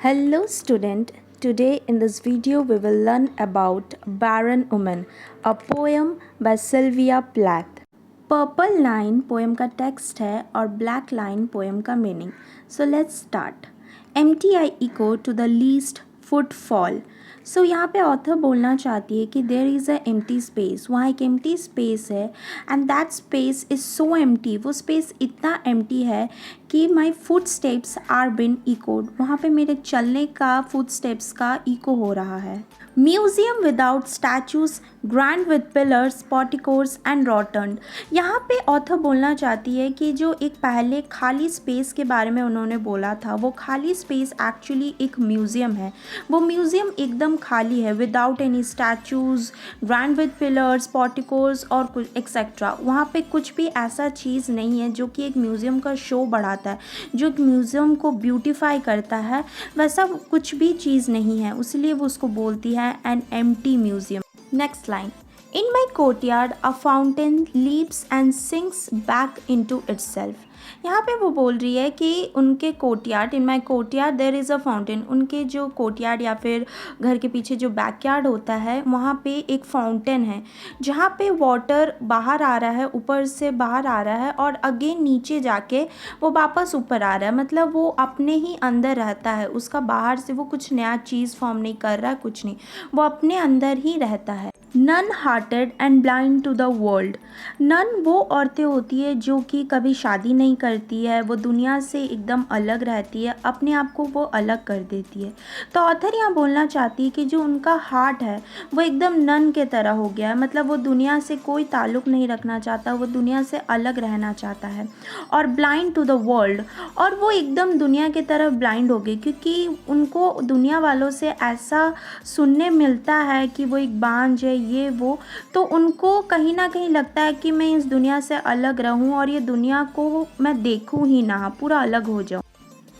Hello student, today in this video we will learn about Barren Woman, a poem by Sylvia Plath. Purple line poem का text है और black line poem का meaning. So let's start. Empty I echo to the least footfall. So यहाँ पे author बोलना चाहती है कि there is a empty space. वहाँ एक empty space है and that space is so empty. वो space इतना empty है कि my footsteps are been echoed. वहाँ पे मेरे चलने का footsteps का echo हो रहा है. Museum without statues, grand with pillars, porticos and rotund. यहाँ पे ऑथर बोलना चाहती है कि जो एक पहले खाली स्पेस के बारे में उन्होंने बोला था वो खाली स्पेस एक्चुअली एक म्यूज़ियम है. वो म्यूज़ियम एकदम खाली है without any statues, grand with pillars, porticos और कुछ एक्सेट्रा. वहाँ पे कुछ भी ऐसा चीज़ नहीं है जो कि एक म्यूज़ियम का शो बढ़ाता है, जो एक म्यूज़ियम को ब्यूटीफाई करता है. वैसा कुछ भी चीज़ नहीं है, इसलिए वो उसको बोलती है an empty museum. Next line. In my courtyard, a fountain leaps and sinks back into itself. यहाँ पे वो बोल रही है कि उनके courtyard, in my courtyard there is a fountain. उनके जो कोर्टयार्ड या फिर घर के पीछे जो बैकयार्ड होता है वहाँ पे एक फाउंटेन है जहाँ पे वाटर बाहर आ रहा है, ऊपर से बाहर आ रहा है और अगेन नीचे जाके वो वापस ऊपर आ रहा है. मतलब वो अपने ही अंदर रहता है, उसका बाहर से वो कुछ नया चीज़ फॉर्म नहीं कर रहा है, कुछ नहीं, वो अपने अंदर ही रहता है. Nun hearted and blind to the world. Nun वो औरतें होती है जो कि कभी शादी नहीं करती है, वो दुनिया से एकदम अलग रहती है, अपने आप को वो अलग कर देती है. तो ऑथर यहाँ बोलना चाहती है कि जो उनका हार्ट है वो एकदम नन के तरह हो गया है. मतलब वो दुनिया से कोई ताल्लुक़ नहीं रखना चाहता, वो दुनिया से अलग रहना चाहता है. और ब्लाइंड टू द वर्ल्ड, और वो एकदम दुनिया की तरफ ब्लाइंड हो गई क्योंकि उनको दुनिया वालों से ऐसा सुनने मिलता है कि वो एक बांझ है, ये वो. तो उनको कहीं ना कहीं लगता है कि मैं इस दुनिया से अलग रहूं और ये दुनिया को मैं देखूं ही ना, पूरा अलग हो जाऊं.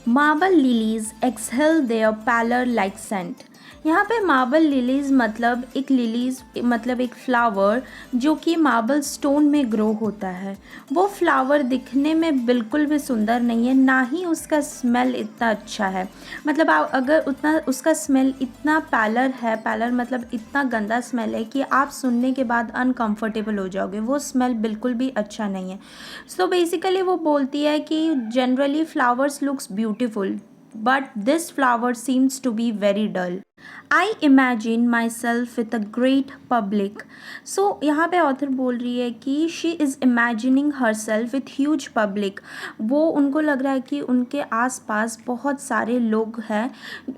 Marble lilies exhale their paler like scent. यहाँ पे मार्बल लिलीज मतलब एक लिलीज मतलब एक फ्लावर जो कि मार्बल स्टोन में ग्रो होता है. वो फ्लावर दिखने में बिल्कुल भी सुंदर नहीं है, ना ही उसका स्मेल इतना अच्छा है. मतलब आप अगर उतना उसका स्मेल इतना पैलर है, पैलर मतलब इतना गंदा स्मेल है कि आप सुनने के बाद अनकंफर्टेबल हो जाओगे. वो स्मेल बिल्कुल भी अच्छा नहीं है. सो बेसिकली वो बोलती है कि generally flowers looks beautiful but this flower seems to be very dull. I imagine myself with a great public. So यहाँ पे ऑथर बोल रही है कि she is imagining herself with huge public. वो उनको लग रहा है कि उनके आसपास बहुत सारे लोग हैं,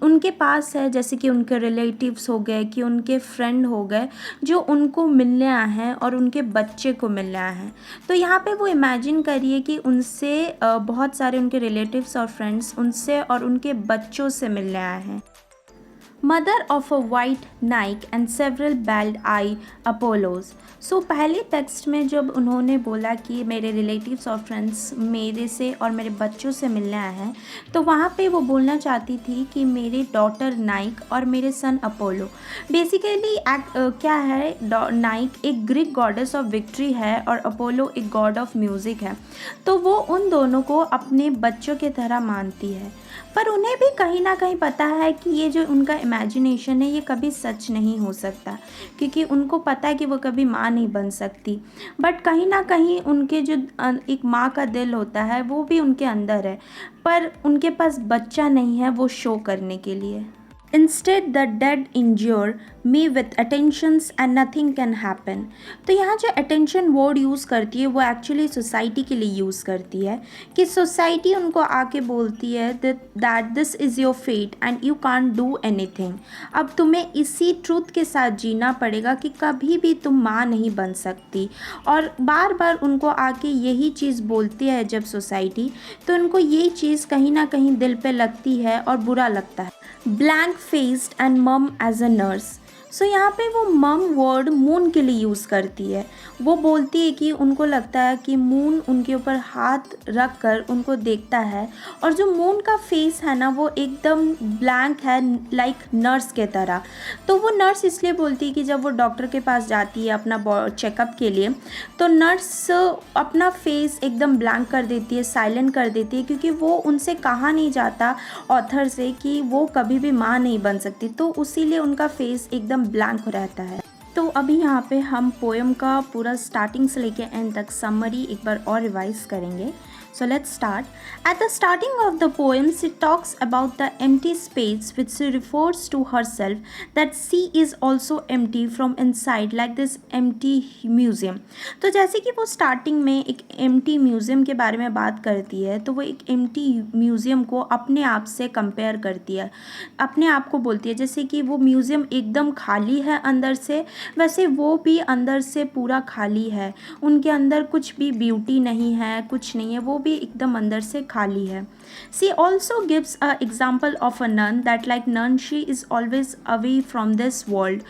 उनके पास है, जैसे कि उनके रिलेटिव्स हो गए, कि उनके फ्रेंड हो गए जो उनको मिलने आए हैं और उनके बच्चे को मिलने आए हैं. तो यहाँ पे वो इमेजिन करिए कि उनसे बहुत सारे उनके रिलेटिव्स और फ्रेंड्स उनसे और उनके बच्चों से मिलने आए हैं. Mother of a white knight and several belled I Apollos. सो पहले टेक्स्ट में जब उन्होंने बोला कि मेरे रिलेटिव्स और फ्रेंड्स मेरे से और मेरे बच्चों से मिलने आए हैं, तो वहाँ पे वो बोलना चाहती थी कि मेरी डॉटर नाइक और मेरे सन अपोलो. बेसिकली क्या है, नाइक एक ग्रीक गॉडेस ऑफ विक्ट्री है और अपोलो एक गॉड ऑफ म्यूज़िक है. तो वो उन दोनों को अपने बच्चों की तरह मानती है, पर उन्हें भी कहीं ना कहीं पता है कि ये जो उनका इमेजिनेशन है ये कभी सच नहीं हो सकता, क्योंकि उनको पता है कि वो कभी माँ नहीं बन सकती. बट कहीं ना कहीं उनके जो एक माँ का दिल होता है वो भी उनके अंदर है, पर उनके पास बच्चा नहीं है वो शो करने के लिए. Instead the dead injure me with attentions and nothing can happen. तो यहाँ जो attention word यूज़ करती है वो एक्चुअली सोसाइटी के लिए यूज़ करती है कि सोसाइटी उनको आके बोलती है that this is your fate and you can't do anything. अब तुम्हें इसी ट्रूथ के साथ जीना पड़ेगा कि कभी भी तुम माँ नहीं बन सकती. और बार बार उनको आके यही चीज़ बोलती है जब सोसाइटी, तो उनको ये चीज़ कहीं ना कहीं दिल पे लगती है और बुरा लगता है. Blank faced and mum as a nurse. सो यहाँ पे वो मम वर्ड मून के लिए यूज़ करती है। वो बोलती है कि उनको लगता है कि मून उनके ऊपर हाथ रख कर उनको देखता है और जो मून का फेस है ना वो एकदम ब्लैंक है, लाइक नर्स के तरह। तो वो नर्स इसलिए बोलती है कि जब वो डॉक्टर के पास जाती है अपना चेकअप के लिए, तो नर्स अपना फेस एकदम ब्लैंक कर देती है, साइलेंट कर देती है, क्योंकि वो उनसे कहा नहीं जाता ऑथर से कि वो कभी भी माँ नहीं बन सकती, तो इसीलिए उनका फेस एकदम ब्लैंक रहता है। तो अभी यहाँ पे हम पोएम का पूरा स्टार्टिंग से लेके एंड तक समरी एक बार और रिवाइज करेंगे। So let's start. At the starting of the poem, she talks about the empty space which she refers to herself, that she is also empty from inside, like this empty museum. तो जैसे कि वो starting में एक empty museum के बारे में बात करती है, तो वो एक एम्प्टी म्यूज़ियम को अपने आप से कंपेयर करती है, अपने आप को बोलती है जैसे कि वो म्यूज़ियम एकदम खाली है अंदर से, वैसे वो भी अंदर से पूरा खाली है, उनके अंदर कुछ भी ब्यूटी नहीं है, कुछ नहीं है, वो भी एकदम अंदर से खाली है। She also gives a example of a nun that like nun she is always away from this world.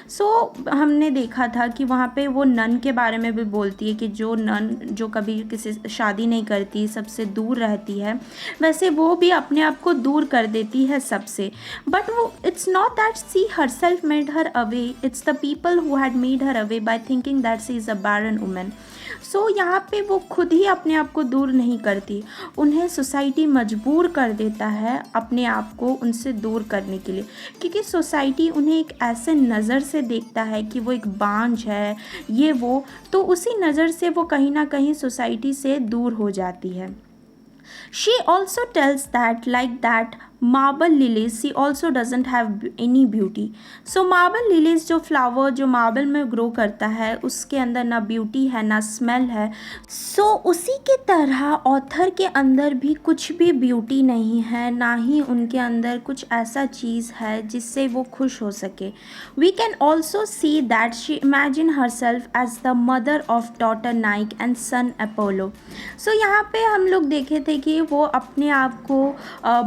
So हमने देखा था कि वहाँ पे वो नन के बारे में भी बोलती है कि जो नन जो कभी किसी शादी नहीं करती, सबसे दूर रहती है, वैसे वो भी अपने आप को दूर कर देती है सबसे। बट वो it's not that she herself made her away, it's the people who had made her away by thinking that she is a barren woman. सो यहाँ पे वो खुद ही अपने आप को दूर नहीं करती, उन्हें सोसाइटी मजबूर कर देता है अपने आप को उनसे दूर करने के लिए, क्योंकि सोसाइटी उन्हें एक ऐसे नज़र से देखता है कि वो एक बांझ है, ये वो, तो उसी नज़र से वो कहीं ना कहीं सोसाइटी से दूर हो जाती है। She also tells that like that marble lilies she also doesn't have any beauty. So marble lilies जो फ्लावर जो मार्बल में ग्रो करता है उसके अंदर ना ब्यूटी है ना स्मेल है। सो उसी के तरह ऑथर के अंदर भी कुछ भी ब्यूटी नहीं है, ना ही उनके अंदर कुछ ऐसा चीज़ है जिससे वो खुश हो सके। We can also see that she imagined herself as the mother of daughter Nike and son Apollo. So यहाँ पे हम लोग देखे थे कि वो अपने आप को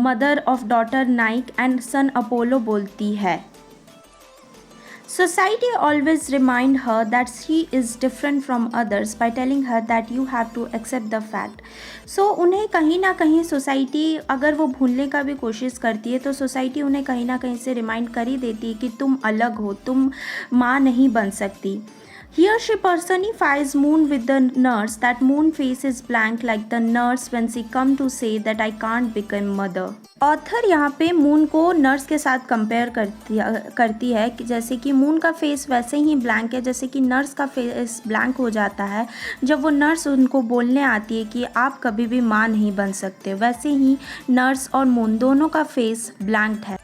mother of daughter Nike and son Apollo बोलती है। Society always remind her that she is different from others by telling her that you have to accept the fact. So उन्हें कहीं ना कहीं सोसाइटी अगर वो भूलने का भी कोशिश करती है तो सोसाइटी उन्हें कहीं ना कहीं से रिमाइंड कर ही देती है कि तुम अलग हो, तुम माँ नहीं बन सकती। Here she personifies Moon with the nurse, that Moon face is blank like the nurse when she come to say that I can't become mother. Author यहाँ पे मून को नर्स के साथ कंपेयर करती है कि जैसे कि मून का फेस वैसे ही ब्लैंक है जैसे कि नर्स का फेस ब्लैंक हो जाता है जब वो नर्स उनको बोलने आती है कि आप कभी भी माँ नहीं बन सकते, वैसे ही नर्स और मून दोनों का फेस ब्लैंक है।